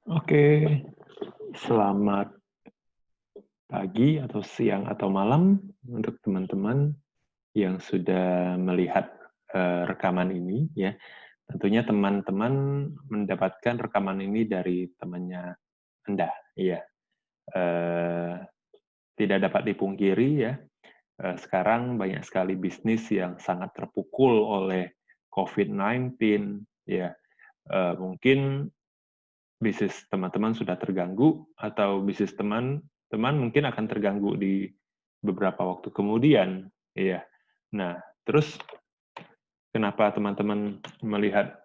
Oke, selamat pagi atau siang atau malam untuk teman-teman yang sudah melihat rekaman ini ya. Tentunya teman-teman mendapatkan rekaman ini dari temannya Anda, ya. Eh, Tidak dapat dipungkiri ya, sekarang banyak sekali bisnis yang sangat terpukul oleh COVID-19 ya. Mungkin bisnis teman-teman sudah terganggu atau bisnis teman-teman mungkin akan terganggu di beberapa waktu kemudian, iya. Nah, terus kenapa teman-teman melihat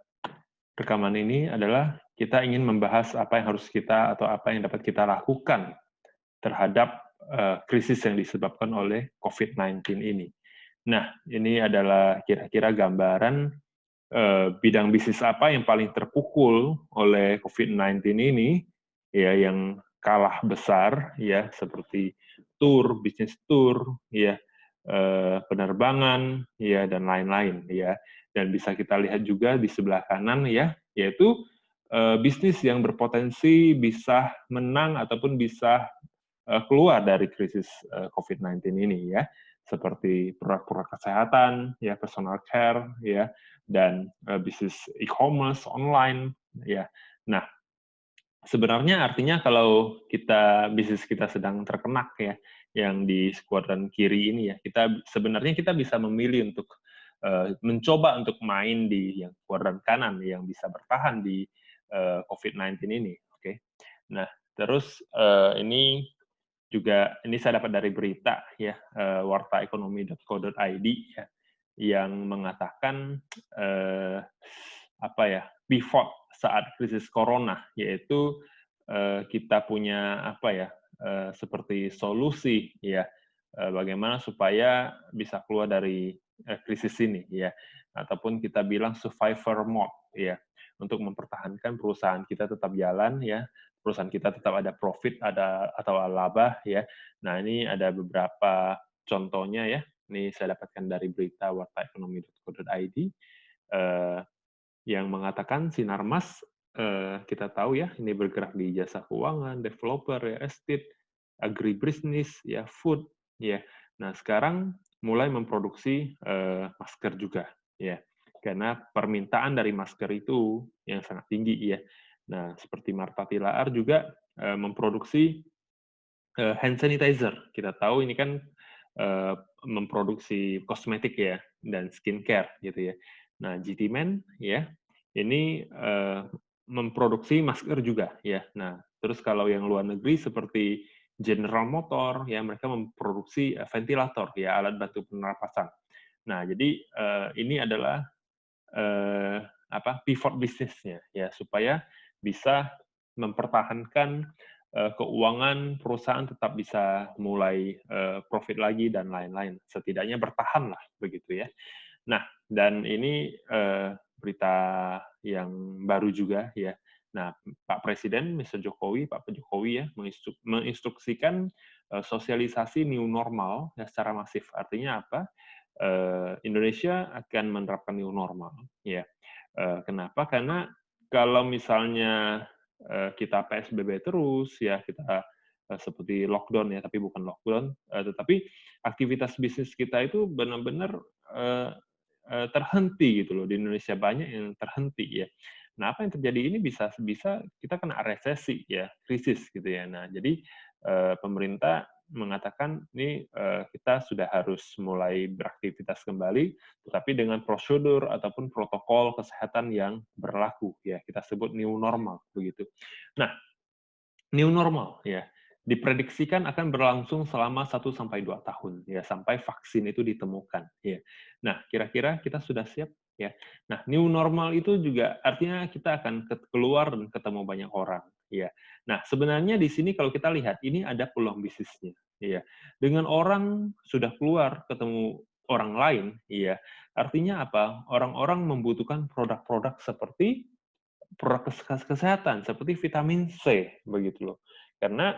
rekaman ini adalah kita ingin membahas apa yang harus kita atau apa yang dapat kita lakukan terhadap krisis yang disebabkan oleh COVID-19 ini. Nah, ini adalah kira-kira gambaran bidang bisnis apa yang paling terpukul oleh COVID-19 ini, ya, yang kalah besar, ya, seperti tur, bisnis tur, ya, penerbangan, ya, dan lain-lain, ya. Dan bisa kita lihat juga di sebelah kanan, ya, yaitu bisnis yang berpotensi bisa menang ataupun bisa keluar dari krisis COVID-19 ini, ya, seperti produk-produk kesehatan, ya, personal care, ya, dan bisnis e-commerce online, ya. Nah, sebenarnya artinya kalau bisnis kita sedang terkena, ya, yang di kuadran kiri ini, ya, kita bisa memilih untuk mencoba untuk main di yang kuadran kanan yang bisa bertahan di COVID-19 ini, oke. Nah, terus ini saya dapat dari berita ya, wartaekonomi.co.id ya, yang mengatakan apa ya, pivot saat krisis corona, yaitu kita punya apa ya, seperti solusi ya, bagaimana supaya bisa keluar dari krisis ini ya, ataupun kita bilang survivor mode ya, untuk mempertahankan perusahaan kita tetap jalan ya, perusahaan kita tetap ada profit, ada atau laba ya. Nah, ini ada beberapa contohnya ya. Ini saya dapatkan dari berita wartaekonomi.co.id yang mengatakan Sinarmas, kita tahu ya, ini bergerak di jasa keuangan, developer, ya, estate, agribisnis, ya, food, ya. Nah, sekarang mulai memproduksi masker juga, ya, karena permintaan dari masker itu yang sangat tinggi, ya. Nah, seperti Marta Tilaar juga memproduksi hand sanitizer. Kita tahu ini kan memproduksi kosmetik ya dan skincare gitu ya. Nah, GT Man ya ini memproduksi masker juga ya. Nah, terus kalau yang luar negeri seperti General Motor ya mereka memproduksi ventilator ya alat bantu pernapasan. Nah, jadi ini adalah pivot bisnisnya ya supaya bisa mempertahankan keuangan perusahaan tetap bisa mulai profit lagi dan lain-lain. Setidaknya bertahan lah begitu ya. Nah, dan ini berita yang baru juga ya. Nah, Pak Presiden, Pak Jokowi ya menginstruksikan sosialisasi new normal ya secara masif. Artinya apa? Indonesia akan menerapkan new normal ya. Kenapa? Karena kalau misalnya kita PSBB terus ya kita seperti lockdown ya, tapi bukan lockdown, tetapi aktivitas bisnis kita itu benar-benar terhenti gitu loh. Di Indonesia banyak yang terhenti ya. Nah, apa yang terjadi ini bisa bisa kita kena resesi ya, krisis gitu ya. Nah, jadi pemerintah mengatakan ini kita sudah harus mulai beraktivitas kembali, tetapi dengan prosedur ataupun protokol kesehatan yang berlaku ya. Kita sebut new normal begitu. Nah, new normal ya diprediksikan akan berlangsung selama 1 sampai 2 tahun ya sampai vaksin itu ditemukan ya. Nah, kira-kira kita sudah siap ya. Nah, new normal itu juga artinya kita akan keluar dan ketemu banyak orang ya. Nah, sebenarnya di sini kalau kita lihat ini ada peluang bisnisnya ya. Dengan orang sudah keluar ketemu orang lain ya. Artinya apa? Orang-orang membutuhkan produk-produk seperti produk kesehatan seperti vitamin C begitu loh. Karena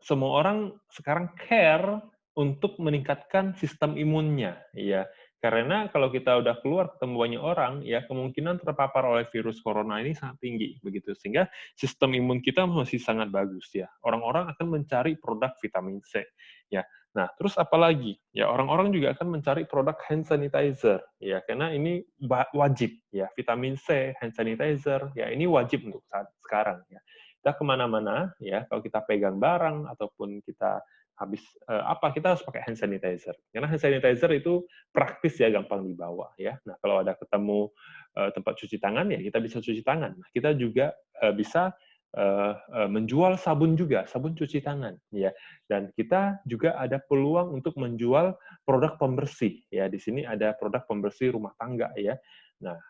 semua orang sekarang care untuk meningkatkan sistem imunnya, ya. Karena kalau kita udah keluar ketemu banyak orang, ya kemungkinan terpapar oleh virus corona ini sangat tinggi, begitu. Sehingga sistem imun kita masih sangat bagus ya. Orang-orang akan mencari produk vitamin C, ya. Nah, terus apalagi? Ya, orang-orang juga akan mencari produk hand sanitizer, ya, karena ini wajib, ya, vitamin C, hand sanitizer, ya, ini wajib untuk saat sekarang, ya. Kita kemana-mana, ya, kalau kita pegang barang ataupun kita habis kita harus pakai hand sanitizer. Karena hand sanitizer itu praktis ya, gampang dibawa ya. Nah, kalau ada ketemu tempat cuci tangan ya kita bisa cuci tangan. Nah, kita juga bisa menjual sabun juga, sabun cuci tangan ya. Dan kita juga ada peluang untuk menjual produk pembersih ya. Di sini ada produk pembersih rumah tangga ya. Nah,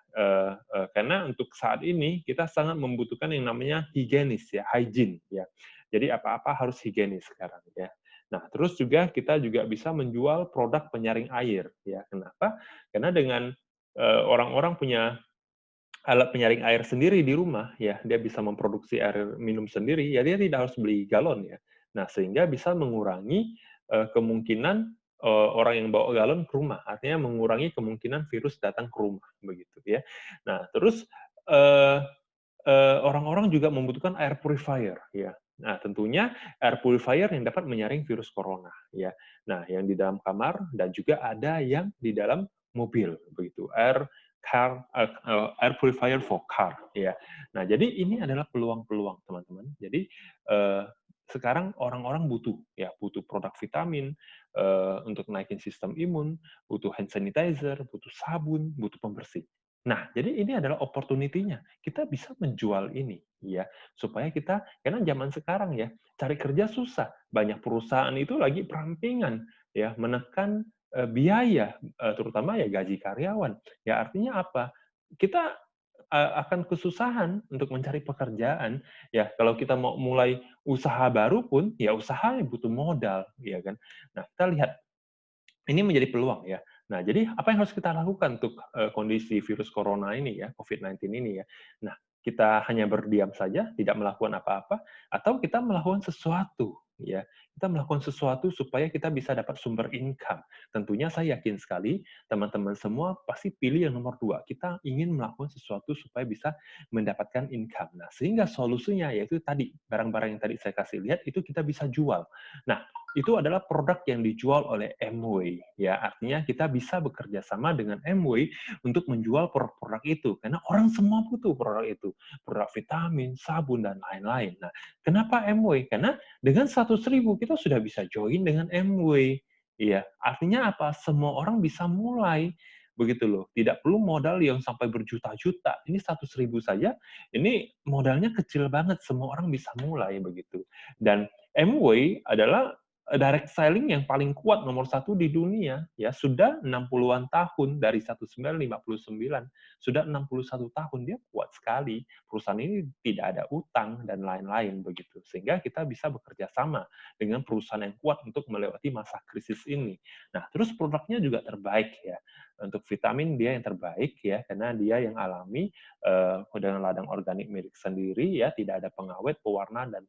karena untuk saat ini kita sangat membutuhkan yang namanya higienis ya, hygiene ya. Jadi apa-apa harus higienis sekarang ya. Nah, terus juga kita juga bisa menjual produk penyaring air ya. Kenapa? Karena dengan orang-orang punya alat penyaring air sendiri di rumah ya, dia bisa memproduksi air minum sendiri, ya dia tidak harus beli galon ya. Nah, sehingga bisa mengurangi kemungkinan orang yang bawa galon ke rumah, artinya mengurangi kemungkinan virus datang ke rumah begitu ya. Nah, terus eh, orang-orang juga membutuhkan air purifier ya. Nah, tentunya air purifier yang dapat menyaring virus corona ya. Nah, yang di dalam kamar dan juga ada yang di dalam mobil begitu. Air purifier for car ya. Nah, jadi ini adalah peluang-peluang teman-teman. Jadi sekarang orang-orang butuh produk vitamin untuk naikin sistem imun, butuh hand sanitizer, butuh sabun, butuh pembersih. Nah, jadi ini adalah opportunity-nya. Kita bisa menjual ini, ya, supaya kita, karena zaman sekarang ya, cari kerja susah. Banyak perusahaan itu lagi perampingan, ya, menekan biaya, terutama ya gaji karyawan. Ya, artinya apa? Kita akan kesusahan untuk mencari pekerjaan. Ya, kalau kita mau mulai usaha baru pun, ya usaha butuh modal, ya kan. Nah, kita lihat ini menjadi peluang ya. Nah, jadi apa yang harus kita lakukan untuk kondisi virus corona ini ya, COVID-19 ini ya. Nah, kita hanya berdiam saja, tidak melakukan apa-apa, atau kita melakukan sesuatu ya. Kita melakukan sesuatu supaya kita bisa dapat sumber income. Tentunya saya yakin sekali teman-teman semua pasti pilih yang nomor 2. Kita ingin melakukan sesuatu supaya bisa mendapatkan income. Nah, sehingga solusinya yaitu tadi barang-barang yang tadi saya kasih lihat itu kita bisa jual. Nah, itu adalah produk yang dijual oleh Amway ya, artinya kita bisa bekerja sama dengan Amway untuk menjual produk-produk itu karena orang semua butuh produk itu, produk vitamin, sabun dan lain-lain. Nah, kenapa Amway? Karena dengan 100.000 kita sudah bisa join dengan Amway. Iya, artinya apa? Semua orang bisa mulai begitu loh. Tidak perlu modal yang sampai berjuta-juta. Ini 100.000 saja, ini modalnya kecil banget. Semua orang bisa mulai begitu. Dan Amway adalah direct selling yang paling kuat nomor 1 di dunia ya, sudah 60-an tahun dari 1959 sudah 61 tahun, dia kuat sekali. Perusahaan ini tidak ada utang dan lain-lain begitu. Sehingga kita bisa bekerja sama dengan perusahaan yang kuat untuk melewati masa krisis ini. Nah, terus produknya juga terbaik ya. Untuk vitamin dia yang terbaik ya, karena dia yang alami dengan ladang organik milik sendiri ya, tidak ada pengawet, pewarna dan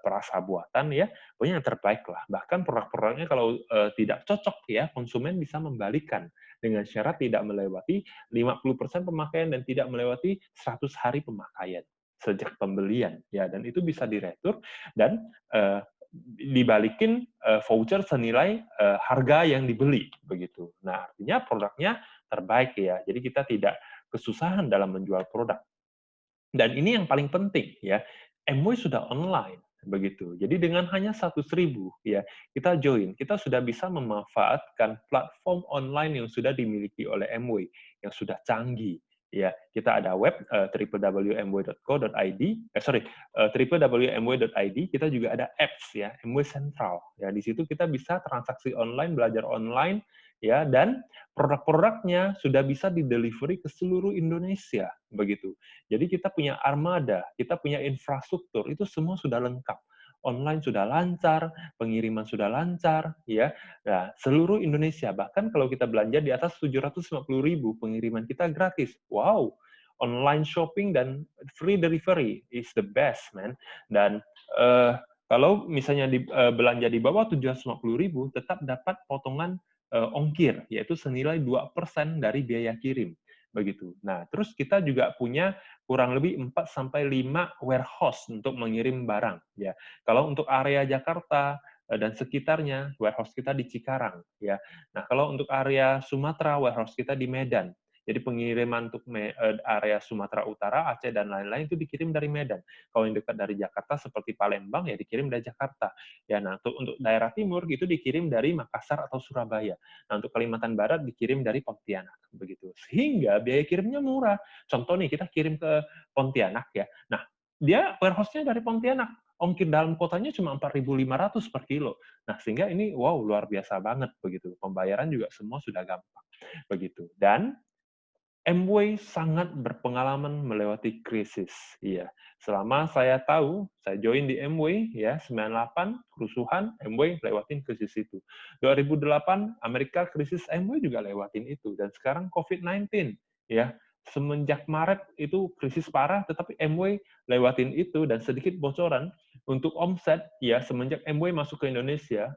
perasa buatan ya. Pokoknya yang terbaik lah. Bahkan produk-produknya kalau tidak cocok ya, konsumen bisa membalikan dengan syarat tidak melewati 50% pemakaian dan tidak melewati 100 hari pemakaian sejak pembelian ya, dan itu bisa diretur dan dibalikin voucher senilai harga yang dibeli begitu. Nah, artinya produknya terbaik ya. Jadi kita tidak kesusahan dalam menjual produk. Dan ini yang paling penting ya, Amway sudah online begitu. Jadi dengan hanya 100.000 ya, kita join, kita sudah bisa memanfaatkan platform online yang sudah dimiliki oleh Amway yang sudah canggih. Ya, kita ada web www.amway.co.id, www.amway.id, kita juga ada apps ya, Amway Central. Ya, di situ kita bisa transaksi online, belajar online ya, dan produk-produknya sudah bisa di-delivery ke seluruh Indonesia begitu. Jadi kita punya armada, kita punya infrastruktur, itu semua sudah lengkap. Online sudah lancar, pengiriman sudah lancar, ya. Nah, seluruh Indonesia, bahkan kalau kita belanja di atas 750.000, pengiriman kita gratis. Wow, online shopping dan free delivery is the best, man. Dan kalau misalnya belanja di bawah 750.000, tetap dapat potongan ongkir, yaitu senilai 2% dari biaya kirim. Begitu. Nah, terus kita juga punya kurang lebih 4 sampai 5 warehouse untuk mengirim barang ya. Kalau untuk area Jakarta dan sekitarnya, warehouse kita di Cikarang ya. Nah, kalau untuk area Sumatera, warehouse kita di Medan. Jadi pengiriman untuk area Sumatera Utara, Aceh, dan lain-lain itu dikirim dari Medan. Kalau yang dekat dari Jakarta seperti Palembang, ya dikirim dari Jakarta. Ya, nah untuk daerah timur itu dikirim dari Makassar atau Surabaya. Nah, untuk Kalimantan Barat dikirim dari Pontianak. Begitu. Sehingga biaya kirimnya murah. Contoh nih, kita kirim ke Pontianak ya. Nah, dia warehouse-nya dari Pontianak. Ongkir dalam kotanya cuma 4.500 per kilo. Nah, sehingga ini wow luar biasa banget begitu. Pembayaran juga semua sudah gampang. Begitu. Dan Amway sangat berpengalaman melewati krisis. Iya, selama saya tahu, saya join di Amway ya 98 kerusuhan, Amway lewatin krisis itu. 2008 Amerika krisis, Amway juga lewatin itu, dan sekarang COVID-19 ya. Semenjak Maret itu krisis parah, tetapi Amway lewatin itu. Dan sedikit bocoran untuk omset ya, semenjak Amway masuk ke Indonesia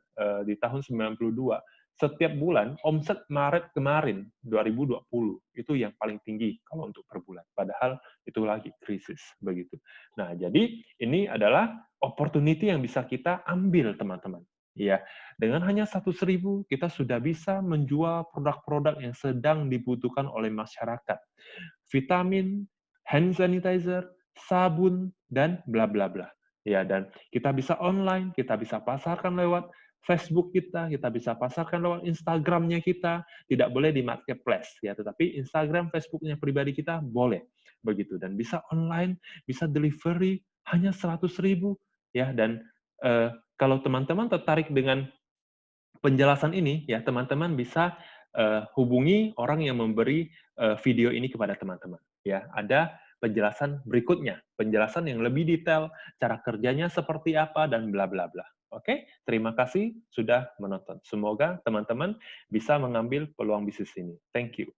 di tahun 92, setiap bulan omset Maret kemarin 2020 itu yang paling tinggi kalau untuk per bulan. Padahal itu lagi krisis begitu. Nah, jadi ini adalah opportunity yang bisa kita ambil, teman-teman. Ya, dengan hanya 100.000 kita sudah bisa menjual produk-produk yang sedang dibutuhkan oleh masyarakat. Vitamin, hand sanitizer, sabun, dan bla bla bla. Ya, dan kita bisa online, kita bisa pasarkan lewat Facebook kita bisa pasarkan lewat Instagram-nya kita, tidak boleh di marketplace ya, tetapi Instagram, Facebook-nya pribadi kita boleh begitu, dan bisa online, bisa delivery hanya 100.000 ya. Dan kalau teman-teman tertarik dengan penjelasan ini ya, teman-teman bisa hubungi orang yang memberi video ini kepada teman-teman ya. Ada penjelasan berikutnya, penjelasan yang lebih detail, cara kerjanya seperti apa, dan bla bla bla. Oke, terima kasih sudah menonton. Semoga teman-teman bisa mengambil peluang bisnis ini. Thank you.